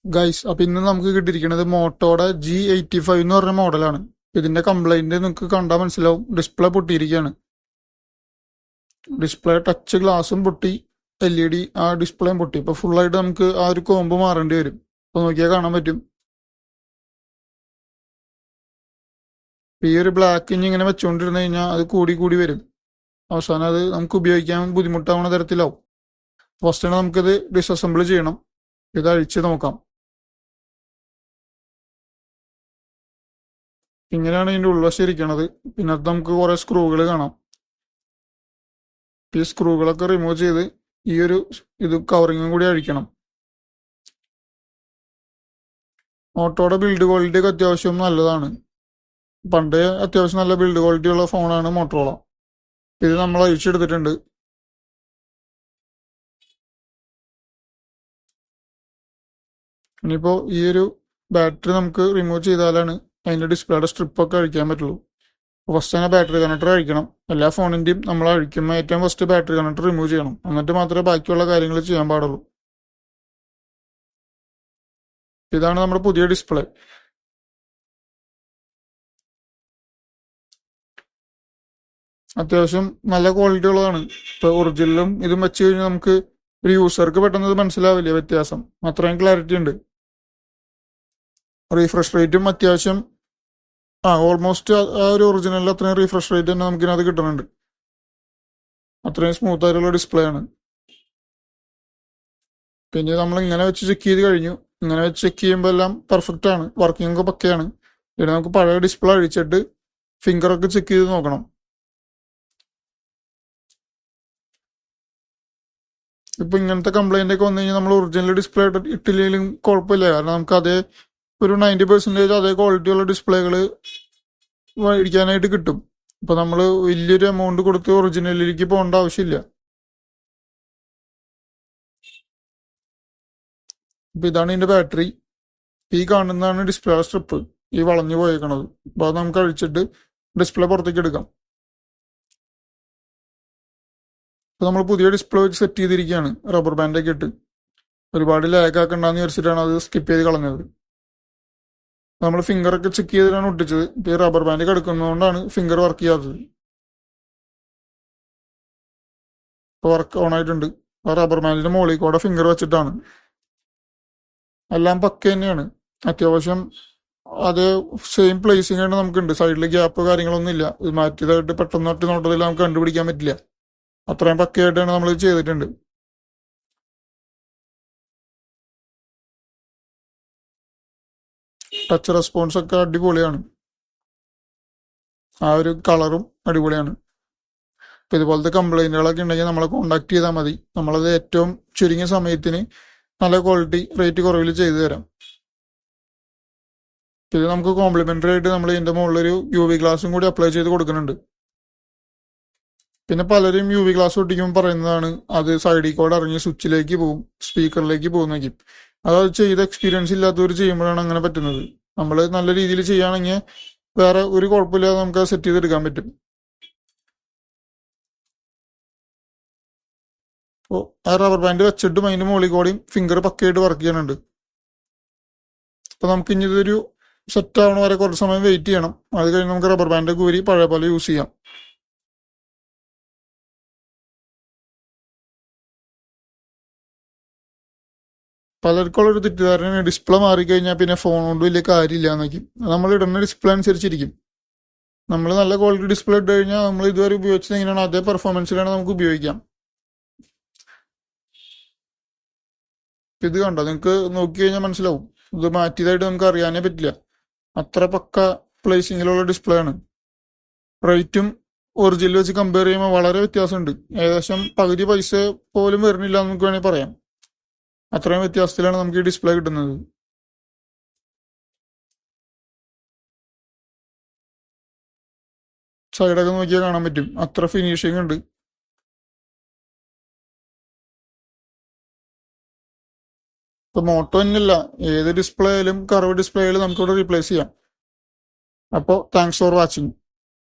Guys, അപ്പൊ ഇന്ന് നമുക്ക് കിട്ടിയിരിക്കുന്നത് മോട്ടോയുടെ G85 എന്ന് പറഞ്ഞ മോഡലാണ്. ഇതിന്റെ കംപ്ലൈന്റ് നിങ്ങൾക്ക് കണ്ടാൽ മനസ്സിലാവും. ഡിസ്പ്ലേ പൊട്ടിയിരിക്കുകയാണ്. ഡിസ്പ്ലേ ടച്ച് ഗ്ലാസും പൊട്ടി, LED ആ ഡിസ്പ്ലേയും പൊട്ടി. ഇപ്പൊ ഫുള്ളായിട്ട് നമുക്ക് ആ ഒരു കോമ്പ് മാറേണ്ടി വരും. ഇപ്പൊ നോക്കിയാൽ കാണാൻ പറ്റും. ഈ ഒരു ബ്ലാക്ക് ഇനി ഇങ്ങനെ വെച്ചുകൊണ്ടിരുന്നു കഴിഞ്ഞാൽ അത് കൂടി കൂടി വരും. അവസാനം അത് നമുക്ക് ഉപയോഗിക്കാൻ ബുദ്ധിമുട്ടാവുന്ന തരത്തിലാവും. ഫസ്റ്റ് തന്നെ നമുക്കിത് ഡിസസംബിൾ ചെയ്യണം. ഇത് അഴിച്ച് നോക്കാം. ഇങ്ങനെയാണ് ഇതിന്റെ ഉൾവശം ഇരിക്കണത്. പിന്നെ അത് നമുക്ക് കുറെ സ്ക്രൂകൾ കാണാം. ഈ സ്ക്രൂകളൊക്കെ റിമൂവ് ചെയ്ത് ഈ ഒരു ഇത് കവറിങ്ങും കൂടി അഴിക്കണം. ഓട്ടോയുടെ ബിൽഡ് ക്വാളിറ്റി ഒക്കെ അത്യാവശ്യം നല്ലതാണ്. പണ്ടേ അത്യാവശ്യം നല്ല ബിൽഡ് ക്വാളിറ്റി ഉള്ള ഫോണാണ് മോട്ടോറോള. ഇത് നമ്മൾ അഴിച്ചെടുത്തിട്ടുണ്ട്. ഇനിയിപ്പോ ഈ ഒരു ബാറ്ററി നമുക്ക് റിമൂവ് ചെയ്താലാണ് അതിന്റെ ഡിസ്പ്ലേയുടെ സ്ട്രിപ്പൊക്കെ അഴിക്കാൻ പറ്റുള്ളൂ. ഫസ്റ്റ് തന്നെ ബാറ്ററി കണക്ടർ അഴിക്കണം. എല്ലാ ഫോണിന്റെയും നമ്മൾ അഴിക്കുമ്പോൾ ഏറ്റവും ഫസ്റ്റ് ബാറ്ററി കണക്ടർ റിമൂവ് ചെയ്യണം. എന്നിട്ട് മാത്രമേ ബാക്കിയുള്ള കാര്യങ്ങൾ ചെയ്യാൻ പാടുള്ളൂ. ഇതാണ് നമ്മുടെ പുതിയ ഡിസ്പ്ലേ. അത്യാവശ്യം നല്ല ക്വാളിറ്റി ഉള്ളതാണ്. ഇപ്പൊ ഒറിജിനലും ഇതും വെച്ച് കഴിഞ്ഞാൽ നമുക്ക് ഒരു യൂസർക്ക് പെട്ടെന്ന് ഇത് മനസ്സിലാവില്ല വ്യത്യാസം. അത്രയും ക്ലാരിറ്റി ഉണ്ട്. റീഫ്രഷ് റേറ്റും അത്യാവശ്യം ഓൾമോസ്റ്റ് ആ ഒരു ഒറിജിനലിൽ അത്രയും റീഫ്രഷ് റേറ്റ് തന്നെ നമുക്ക് ഇതിനകത്ത് കിട്ടുന്നുണ്ട്. അത്രയും സ്മൂത്ത് ആയിട്ടുള്ള ഡിസ്പ്ലേ ആണ്. പിന്നെ നമ്മൾ ഇങ്ങനെ വെച്ച് ചെക്ക് ചെയ്ത് കഴിഞ്ഞു. ഇങ്ങനെ വെച്ച് ചെക്ക് ചെയ്യുമ്പോൾ എല്ലാം പെർഫെക്റ്റ് ആണ്, വർക്കിംഗ് ഒക്കെ പക്കയാണ്. പിന്നെ നമുക്ക് പഴയ ഡിസ്പ്ലേ അഴിച്ചിട്ട് ഫിംഗറൊക്കെ ചെക്ക് ചെയ്ത് നോക്കണം. ഇപ്പൊ ഇങ്ങനത്തെ കംപ്ലൈന്റ് ഒക്കെ വന്നു കഴിഞ്ഞാൽ നമ്മൾ ഒറിജിനൽ ഡിസ്പ്ലേ ഇട്ടില്ലെങ്കിലും കുഴപ്പമില്ല. കാരണം നമുക്ക് അതേ ഒരു 90% അതേ ക്വാളിറ്റിയുള്ള ഡിസ്പ്ലേകൾ മേടിക്കാനായിട്ട് കിട്ടും. ഇപ്പൊ നമ്മൾ വലിയൊരു എമൗണ്ട് കൊടുത്ത് ഒറിജിനലിലേക്ക് പോകേണ്ട ആവശ്യമില്ല. ഇപ്പൊ ഇതാണ് ഇതിന്റെ ബാറ്ററി. ഈ കാണുന്നതാണ് ഡിസ്പ്ലേ സ്ട്രിപ്പ്, ഈ വളഞ്ഞു പോയേക്കണത്. അപ്പൊ അത് നമുക്ക് അഴിച്ചിട്ട് ഡിസ്പ്ലേ പുറത്തേക്ക് എടുക്കാം. ഇപ്പൊ നമ്മൾ പുതിയ ഡിസ്പ്ലേ വെച്ച് സെറ്റ് ചെയ്തിരിക്കുകയാണ്, റബ്ബർ ബാൻഡൊക്കെ ഇട്ട്. ഒരുപാട് ലാഗ് ആക്കണ്ടെന്ന് വിചാരിച്ചിട്ടാണ് അത് സ്കിപ്പ് ചെയ്ത് കളഞ്ഞത്. നമ്മൾ ഫിംഗറൊക്കെ ചെക്ക് ചെയ്തിട്ടാണ് ഒട്ടിച്ചത്. ഇപ്പൊ ഈ റബ്ബർ ബാൻഡ് കിടക്കുന്നതുകൊണ്ടാണ് ഫിംഗർ വർക്ക് ചെയ്യാത്തത്. ഇപ്പൊ വർക്ക് ഓൺ ആയിട്ടുണ്ട്. ആ റബ്ബർ ബാൻഡിന്റെ മുകളിൽ കൂടെ ഫിംഗർ വെച്ചിട്ടാണ്. എല്ലാം പക്ക തന്നെയാണ്. അത്യാവശ്യം അത് സെയിം പ്ലേസിംഗ് ആണ് നമുക്കുണ്ട്. സൈഡിൽ ഗ്യാപ്പ് കാര്യങ്ങളൊന്നും ഇല്ല. ഇത് മാറ്റിയതായിട്ട് പെട്ടെന്ന് ഒറ്റ നോട്ടത്തിൽ നമുക്ക് കണ്ടുപിടിക്കാൻ പറ്റില്ല. അത്രയും പക്കയായിട്ടാണ് നമ്മൾ ചെയ്തിട്ടുണ്ട്. ടച്ച് റെസ്പോൺസ് ഒക്കെ അടിപൊളിയാണ്. ആ ഒരു കളറും അടിപൊളിയാണ്. ഇപ്പൊ ഇതുപോലത്തെ കംപ്ലൈന്റുകളൊക്കെ ഉണ്ടെങ്കിൽ നമ്മളെ കോണ്ടാക്ട് ചെയ്താൽ മതി. നമ്മളത് ഏറ്റവും ചുരുങ്ങിയ സമയത്തിന് നല്ല ക്വാളിറ്റി റേറ്റ് കുറവിൽ ചെയ്തു തരാം. ഇത് നമുക്ക് കോംപ്ലിമെന്ററി ആയിട്ട് നമ്മൾ ഇതിന്റെ മുകളിലൊരു UV ഗ്ലാസും കൂടി അപ്ലൈ ചെയ്ത് കൊടുക്കുന്നുണ്ട്. പിന്നെ പലരും UV ഗ്ലാസ് ഒട്ടിക്കുമ്പോൾ പറയുന്നതാണ് അത് സൈഡിൽ കൂടെ ഇറങ്ങി സ്വിച്ചിലേക്ക് പോകും, സ്പീക്കറിലേക്ക് പോകുന്നേക്കും. അത് ചെയ്ത എക്സ്പീരിയൻസ് ഇല്ലാത്തവർ ചെയ്യുമ്പോഴാണ് അങ്ങനെ പറ്റുന്നത്. നമ്മൾ നല്ല രീതിയിൽ ചെയ്യുകയാണെങ്കിൽ വേറെ ഒരു കുഴപ്പമില്ലാതെ നമുക്ക് സെറ്റ് ചെയ്തെടുക്കാൻ പറ്റും. അപ്പോൾ ആ റബ്ബർ ബാൻഡ് വെച്ചിട്ടും അതിന്റെ മുകളിൽ കൂടെയും ഫിംഗർ പക്കയായിട്ട് വർക്ക് ചെയ്യാനുണ്ട്. അപ്പൊ നമുക്ക് ഇനി ഇതൊരു സെറ്റ് ആവണ വരെ കുറച്ച് സമയം വെയിറ്റ് ചെയ്യണം. അത് കഴിഞ്ഞ് നമുക്ക് റബ്ബർ ബാൻഡ് കൂരി പഴയ പോലെ യൂസ് ചെയ്യാം. പലർക്കുള്ള ഒരു തെറ്റിദ്ധാരണ ഡിസ്പ്ലേ മാറിക്കഴിഞ്ഞാൽ പിന്നെ ഫോൺ കൊണ്ട് വലിയ കാര്യമില്ല എന്നൊക്കെ. നമ്മൾ ഇടുന്ന ഡിസ്പ്ലേ അനുസരിച്ചിരിക്കും. നമ്മൾ നല്ല ക്വാളിറ്റി ഡിസ്പ്ലേ ഇട്ട് കഴിഞ്ഞാൽ നമ്മൾ ഇതുവരെ ഉപയോഗിച്ചത് എങ്ങനെയാണ് അതേ പെർഫോമൻസിലാണ് നമുക്ക് ഉപയോഗിക്കാം. ഇത് കണ്ടോ, നിങ്ങൾക്ക് നോക്കി കഴിഞ്ഞാൽ മനസ്സിലാവും. ഇത് മാറ്റിയതായിട്ട് നമുക്ക് അറിയാനേ പറ്റില്ല. അത്ര പക്ക പ്ലേസിങ്ങിലുള്ള ഡിസ്പ്ലേ ആണ്. റേറ്റും ഒറിജിനൽ വെച്ച് കമ്പയർ ചെയ്യുമ്പോൾ വളരെ വ്യത്യാസമുണ്ട്. ഏകദേശം പകുതി പൈസ പോലും വരുന്നില്ല എന്ന് നമുക്ക് വേണമെങ്കിൽ പറയാം. അത്രയും വ്യത്യാസത്തിലാണ് നമുക്ക് ഈ ഡിസ്പ്ലേ കിട്ടുന്നത്. സൈഡൊക്കെ നോക്കിയാൽ കാണാൻ പറ്റും, അത്ര ഫിനിഷിംഗ് ഉണ്ട്. ഇപ്പൊ മോട്ടോ തന്നെയല്ല, ഏത് ഡിസ്പ്ലേ ആയാലും കർവ് ഡിസ്പ്ലേ ആയാലും നമുക്കിവിടെ റീപ്ലേസ് ചെയ്യാം. അപ്പോൾ താങ്ക്സ് ഫോർ വാച്ചിങ്.